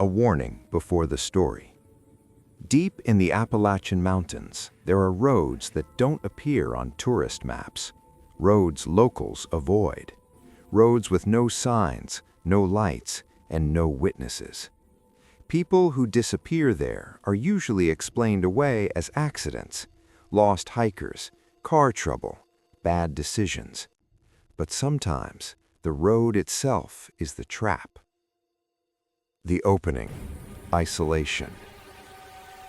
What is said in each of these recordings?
A warning before the story. Deep in the Appalachian Mountains, there are roads that don't appear on tourist maps. Roads locals avoid. Roads with no signs, no lights, and no witnesses. People who disappear there are usually explained away as accidents, lost hikers, car trouble, bad decisions. But sometimes, the road itself is the trap. The opening. Isolation.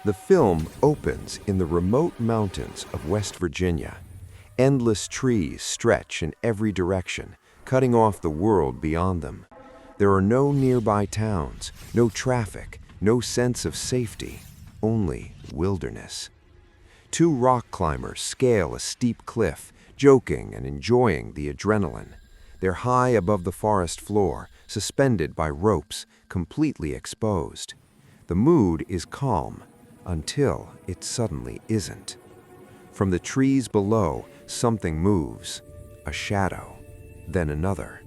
The film opens in the remote mountains of West Virginia. Endless trees stretch in every direction, cutting off the world beyond them. There are no nearby towns, no traffic, no sense of safety, only wilderness. Two rock climbers scale a steep cliff, joking and enjoying the adrenaline. They're high above the forest floor, suspended by ropes, completely exposed. The mood is calm, until it suddenly isn't. From the trees below, something moves, a shadow, then another.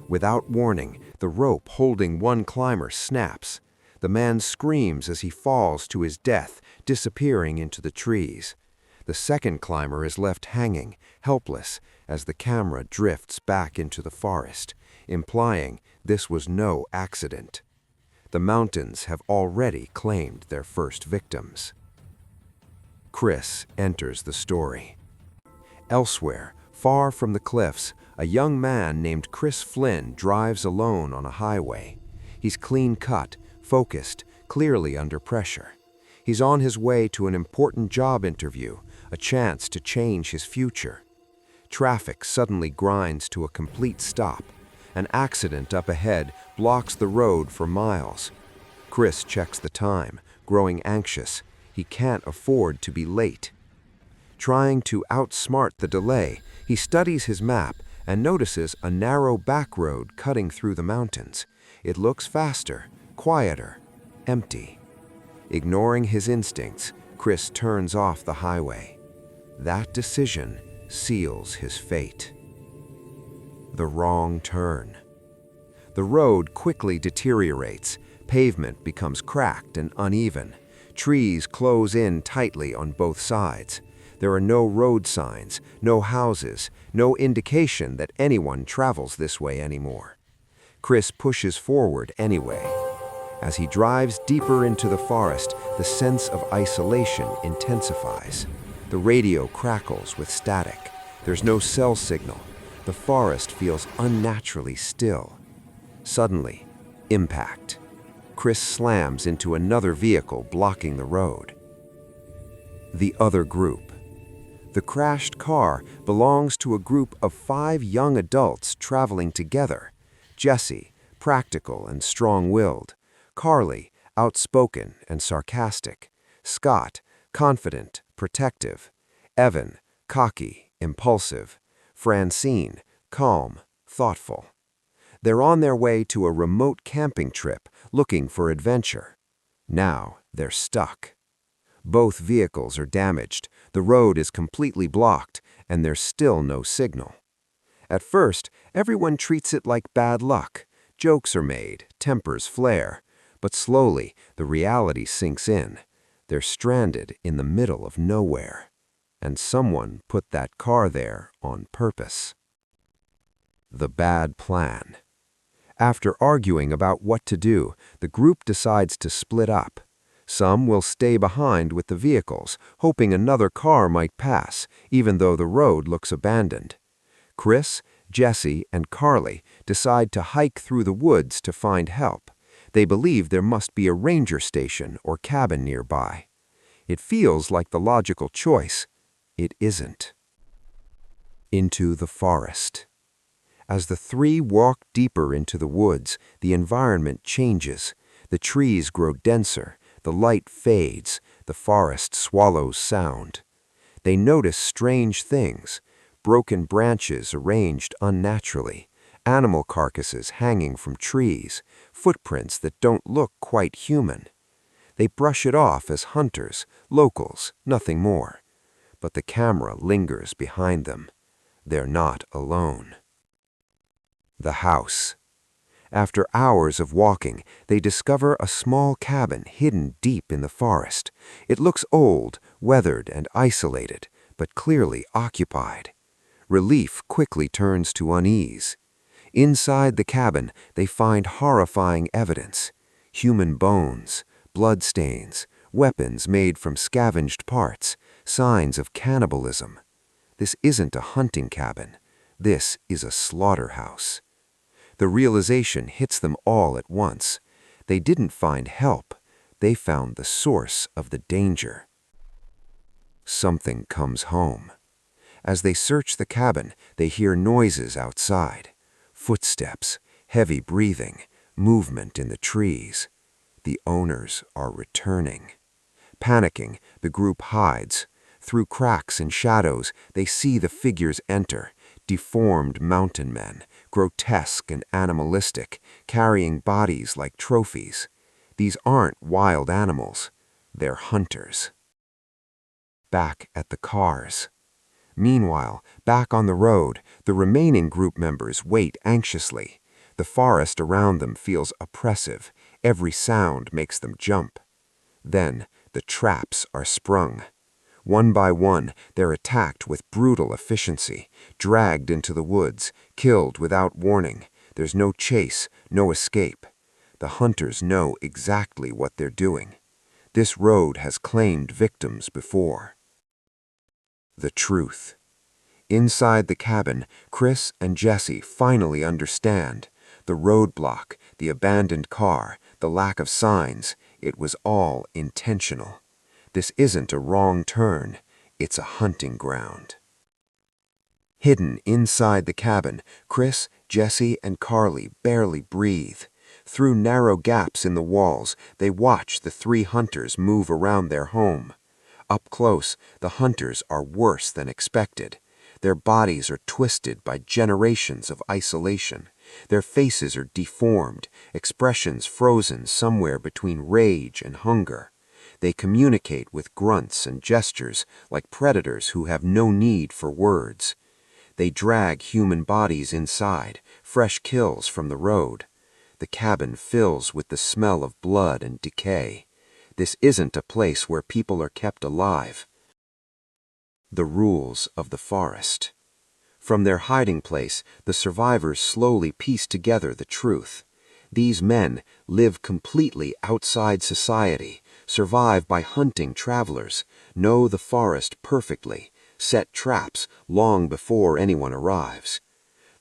Without warning, the rope holding one climber snaps. The man screams as he falls to his death, disappearing into the trees. The second climber is left hanging, helpless, as the camera drifts back into the forest, implying this was no accident. The mountains have already claimed their first victims. Chris enters the story. Elsewhere, far from the cliffs, a young man named Chris Flynn drives alone on a highway. He's clean-cut, focused, clearly under pressure. He's on his way to an important job interview, a chance to change his future. Traffic suddenly grinds to a complete stop. An accident up ahead blocks the road for miles. Chris checks the time, growing anxious. He can't afford to be late. Trying to outsmart the delay, he studies his map and notices a narrow back road cutting through the mountains. It looks faster, quieter, empty. Ignoring his instincts, Chris turns off the highway. That decision seals his fate. The wrong turn. The road quickly deteriorates. Pavement becomes cracked and uneven. Trees close in tightly on both sides. There are no road signs, no houses, no indication that anyone travels this way anymore. Chris pushes forward anyway. As he drives deeper into the forest, the sense of isolation intensifies. The radio crackles with static. There's no cell signal. The forest feels unnaturally still. Suddenly, impact. Chris slams into another vehicle blocking the road. The other group. The crashed car belongs to a group of 5 young adults traveling together. Jesse, practical and strong-willed. Carly, outspoken and sarcastic. Scott, confident, protective. Evan, cocky, impulsive. Francine, calm, thoughtful. They're on their way to a remote camping trip, looking for adventure. Now they're stuck. Both vehicles are damaged, the road is completely blocked, and there's still no signal. At first, everyone treats it like bad luck. Jokes are made, tempers flare. But slowly, the reality sinks in. They're stranded in the middle of nowhere. And someone put that car there on purpose. The bad plan. After arguing about what to do, the group decides to split up. Some will stay behind with the vehicles, hoping another car might pass, even though the road looks abandoned. Chris, Jesse, and Carly decide to hike through the woods to find help. They believe there must be a ranger station or cabin nearby. It feels like the logical choice. It isn't. Into the forest. As the 3 walk deeper into the woods, the environment changes. The trees grow denser, the light fades, the forest swallows sound. They notice strange things, broken branches arranged unnaturally, animal carcasses hanging from trees, footprints that don't look quite human. They brush it off as hunters, locals, nothing more. But the camera lingers behind them. They're not alone. The house. After hours of walking, they discover a small cabin hidden deep in the forest. It looks old, weathered, and isolated, but clearly occupied. Relief quickly turns to unease. Inside the cabin, they find horrifying evidence: human bones, bloodstains, weapons made from scavenged parts, signs of cannibalism. This isn't a hunting cabin. This is a slaughterhouse. The realization hits them all at once. They didn't find help. They found the source of the danger. Something comes home. As they search the cabin, they hear noises outside. Footsteps, heavy breathing, movement in the trees. The owners are returning. Panicking, the group hides. Through cracks and shadows, they see the figures enter, deformed mountain men, grotesque and animalistic, carrying bodies like trophies. These aren't wild animals. They're hunters. Back at the cars. Meanwhile, back on the road, the remaining group members wait anxiously. The forest around them feels oppressive. Every sound makes them jump. Then, the traps are sprung. One by one, they're attacked with brutal efficiency, dragged into the woods, killed without warning. There's no chase, no escape. The hunters know exactly what they're doing. This road has claimed victims before. The truth. Inside the cabin, Chris and Jesse finally understand. The roadblock, the abandoned car, the lack of signs, it was all intentional. This isn't a wrong turn, it's a hunting ground. Hidden inside the cabin, Chris, Jesse, and Carly barely breathe. Through narrow gaps in the walls, they watch the three hunters move around their home. Up close, the hunters are worse than expected. Their bodies are twisted by generations of isolation. Their faces are deformed, expressions frozen somewhere between rage and hunger. They communicate with grunts and gestures like predators who have no need for words. They drag human bodies inside, fresh kills from the road. The cabin fills with the smell of blood and decay. This isn't a place where people are kept alive. The rules of the forest. From their hiding place, the survivors slowly piece together the truth. These men live completely outside society, survive by hunting travelers, know the forest perfectly, set traps long before anyone arrives.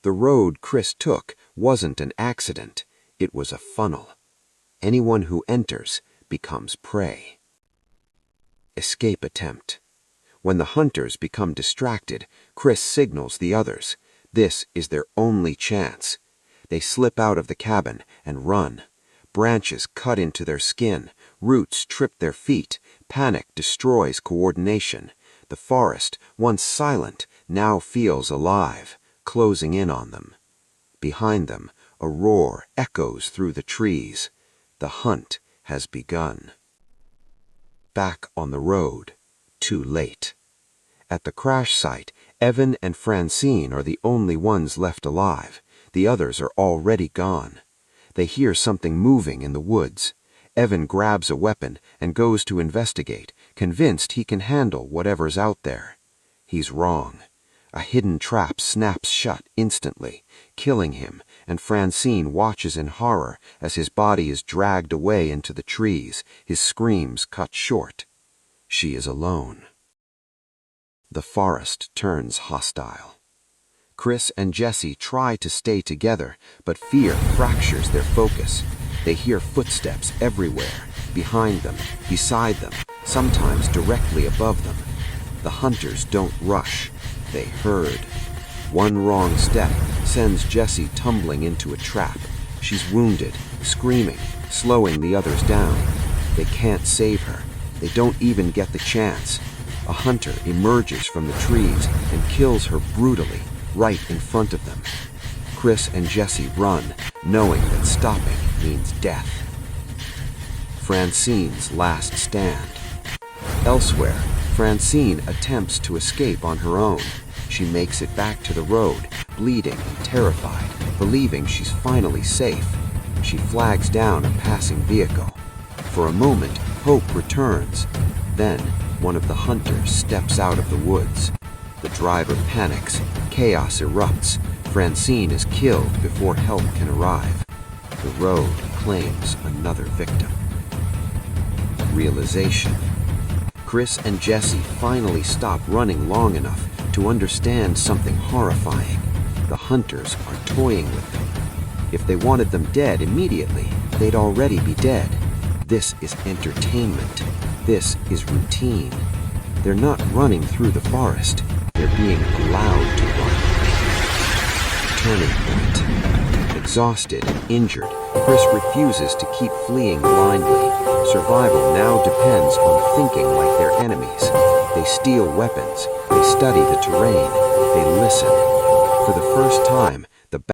The road Chris took wasn't an accident, it was a funnel. Anyone who enters becomes prey. Escape attempt. When the hunters become distracted, Chris signals the others. This is their only chance. They slip out of the cabin and run. Branches cut into their skin, roots trip their feet, panic destroys coordination. The forest, once silent, now feels alive, closing in on them. Behind them, a roar echoes through the trees. The hunt has begun. Back on the road, too late. At the crash site, Evan and Francine are the only ones left alive. The others are already gone. They hear something moving in the woods. Evan grabs a weapon and goes to investigate, convinced he can handle whatever's out there. He's wrong. A hidden trap snaps shut instantly, killing him, and Francine watches in horror as his body is dragged away into the trees, his screams cut short. She is alone. The forest turns hostile. Chris and Jesse try to stay together, but fear fractures their focus. They hear footsteps everywhere, behind them, beside them, sometimes directly above them. The hunters don't rush. They herd. One wrong step sends Jessie tumbling into a trap. She's wounded, screaming, slowing the others down. They can't save her. They don't even get the chance. A hunter emerges from the trees and kills her brutally, right in front of them. Chris and Jesse run, knowing that stopping means death. Francine's last stand. Elsewhere, Francine attempts to escape on her own. She makes it back to the road, bleeding and terrified, believing she's finally safe. She flags down a passing vehicle. For a moment, hope returns. Then, one of the hunters steps out of the woods. The driver panics. Chaos erupts. Francine is killed before help can arrive. The road claims another victim. Realization. Chris and Jesse finally stop running long enough to understand something horrifying. The hunters are toying with them. If they wanted them dead immediately, they'd already be dead. This is entertainment. This is routine. They're not running through the forest. They're being allowed to run. Turning point. Exhausted and injured, Chris refuses to keep fleeing blindly. Survival now depends on thinking like their enemies. They steal weapons. They study the terrain. They listen. For the first time,